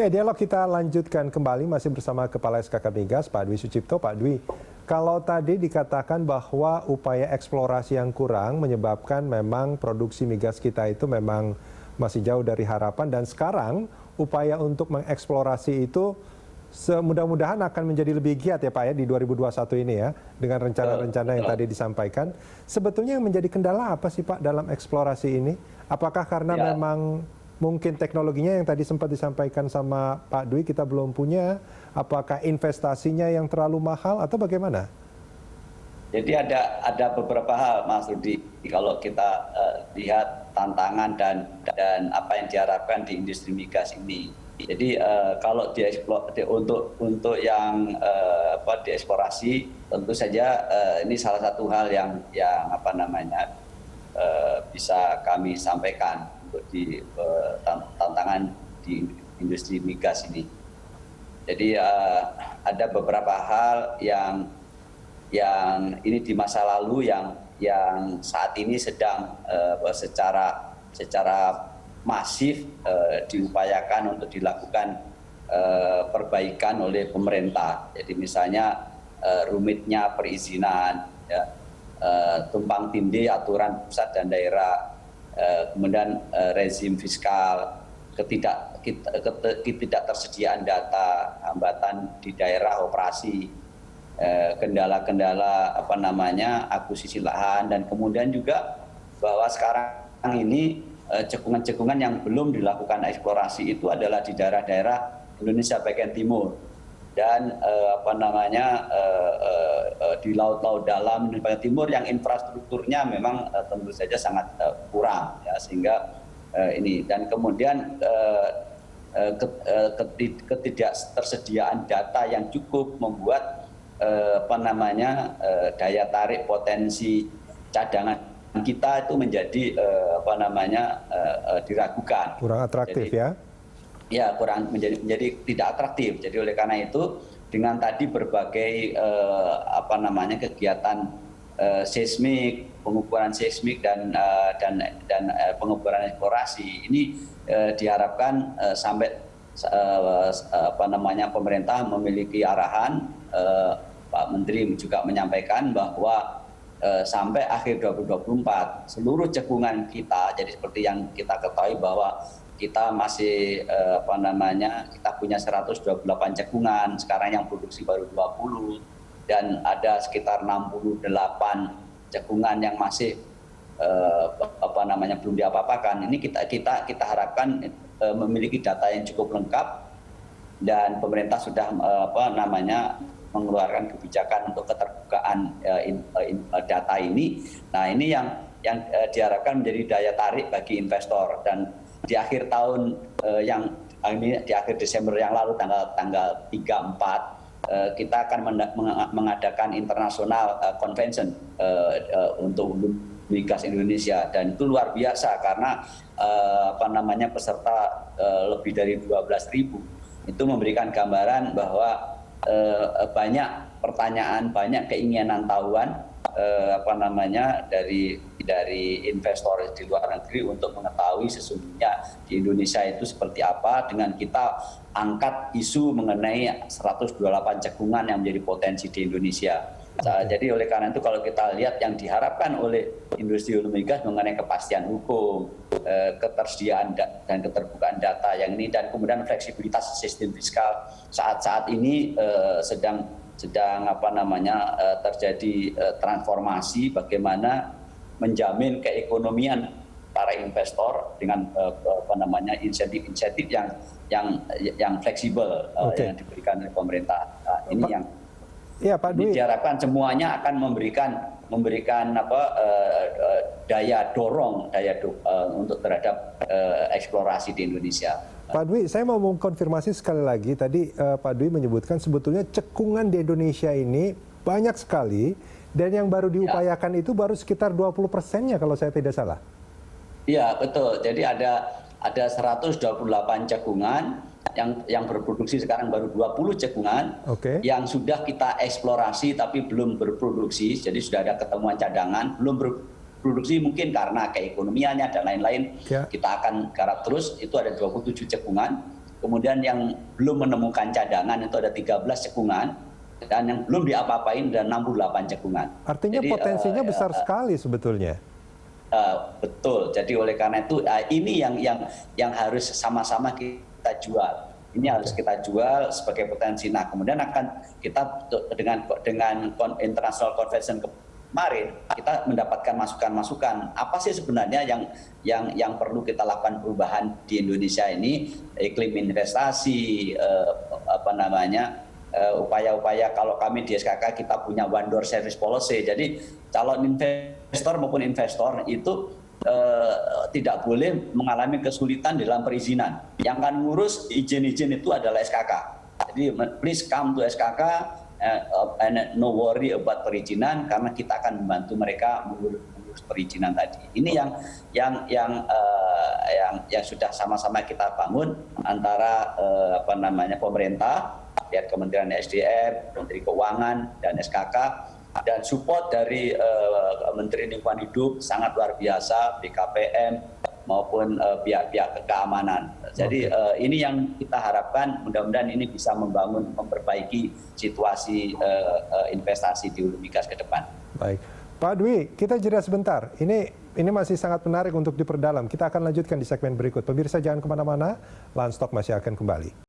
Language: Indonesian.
Ya, dialog kita lanjutkan kembali masih bersama Kepala SKK Migas, Pak Dwi Sucipto. Pak Dwi, kalau tadi dikatakan bahwa upaya eksplorasi yang kurang menyebabkan memang produksi migas kita itu memang masih jauh dari harapan, dan sekarang upaya untuk mengeksplorasi itu mudah-mudahan akan menjadi lebih giat ya Pak ya di 2021 ini ya, dengan rencana-rencana yang tadi disampaikan. Sebetulnya yang menjadi kendala apa sih Pak dalam eksplorasi ini? Apakah karena memang mungkin teknologinya yang tadi sempat disampaikan sama Pak Dwi kita belum punya, apakah investasinya yang terlalu mahal atau bagaimana? Jadi ada beberapa hal Mas Rudi, kalau kita lihat tantangan dan apa yang diharapkan di industri migas ini. Jadi kalau untuk yang dieksplorasi, tentu saja ini salah satu hal yang apa namanya bisa kami sampaikan untuk di tantangan di industri migas ini. Jadi ada beberapa hal yang ini di masa lalu yang saat ini sedang secara masif diupayakan untuk dilakukan perbaikan oleh pemerintah. Jadi misalnya rumitnya perizinan, ya, tumpang tindih aturan pusat dan daerah, kemudian rezim fiskal, ketidaktersediaan data, hambatan di daerah operasi, kendala-kendala akuisisi lahan, dan kemudian juga bahwa sekarang ini cekungan-cekungan yang belum dilakukan eksplorasi itu adalah di daerah-daerah Indonesia bagian timur dan di laut-laut dalam di bagian timur yang infrastrukturnya memang tentu saja sangat kurang ya, sehingga ini, dan kemudian ketidaktersediaan data yang cukup membuat daya tarik potensi cadangan kita itu menjadi diragukan. Kurang atraktif. Jadi, ya kurang menjadi tidak atraktif. Jadi oleh karena itu dengan tadi berbagai kegiatan seismik, pengukuran seismik dan pengukuran eksplorasi ini diharapkan sampai pemerintah memiliki arahan. Pak Menteri juga menyampaikan bahwa sampai akhir 2024 seluruh cekungan kita, jadi seperti yang kita ketahui bahwa kita masih kita punya 128 cekungan, sekarang yang produksi baru 20, dan ada sekitar 68 cekungan yang masih belum diapa-apakan. Ini kita harapkan memiliki data yang cukup lengkap, dan pemerintah sudah mengeluarkan kebijakan untuk keterbukaan data ini. Nah, ini yang diharapkan menjadi daya tarik bagi investor. Dan di akhir tahun di akhir Desember yang lalu tanggal 3-4 kita akan mengadakan international convention untuk migas Indonesia, dan itu luar biasa karena peserta lebih dari 12.000. Itu memberikan gambaran bahwa banyak pertanyaan, banyak keinginan tahuan dari investor di luar negeri untuk mengetahui sesungguhnya di Indonesia itu seperti apa, dengan kita angkat isu mengenai 128 cekungan yang menjadi potensi di Indonesia. Jadi oleh karena itu kalau kita lihat yang diharapkan oleh industri hulu migas mengenai kepastian hukum, ketersediaan dan keterbukaan data yang ini, dan kemudian fleksibilitas sistem fiskal saat ini sedang terjadi transformasi bagaimana menjamin keekonomian para investor dengan insentif-insentif yang fleksibel yang diberikan oleh pemerintah. Ini yang Pak Dwi, diharapkan semuanya akan memberikan daya dorong untuk terhadap eksplorasi di Indonesia. Pak Dwi, saya mau mengkonfirmasi sekali lagi. Tadi Pak Dwi menyebutkan sebetulnya cekungan di Indonesia ini banyak sekali, dan yang baru diupayakan itu baru sekitar 20%-nya kalau saya tidak salah. Iya, betul. Jadi ada 128 cekungan yang berproduksi sekarang baru 20 cekungan, yang sudah kita eksplorasi tapi belum berproduksi. Jadi sudah ada ketemuan cadangan, belum berproduksi mungkin karena keekonomiannya dan lain-lain. Kita akan garap terus. Itu ada 27 cekungan. kemudian yang belum menemukan cadangan itu ada 13 cekungan, dan yang belum diapa-apain ada 68 cekungan. Artinya Jadi, potensinya besar sekali sebetulnya. Betul. Jadi oleh karena itu ini yang harus sama-sama kita jual. Ini harus kita jual sebagai potensi. Nah, kemudian akan kita dengan International Convention kemarin kita mendapatkan masukan-masukan apa sih sebenarnya yang perlu kita lakukan perubahan di Indonesia ini, iklim investasi, upaya-upaya. Kalau kami di SKK kita punya one door service policy. Jadi calon investor maupun investor itu tidak boleh mengalami kesulitan dalam perizinan. Yang akan ngurus izin-izin itu adalah SKK. Jadi please come to SKK and no worry about perizinan, karena kita akan membantu mereka mengurus perizinan tadi. Ini yang sudah sama-sama kita bangun antara pemerintah, ya Kementerian SDM, Menteri Keuangan dan SKK, dan support dari Menteri Lingkungan Hidup sangat luar biasa, BKPM maupun pihak-pihak keamanan. Jadi ini yang kita harapkan, mudah-mudahan ini bisa memperbaiki situasi investasi di hulu migas ke depan. Baik, Pak Dwi, kita jeda sebentar. Ini masih sangat menarik untuk diperdalam. Kita akan lanjutkan di segmen berikut. Pemirsa jangan kemana-mana, Landstalk masih akan kembali.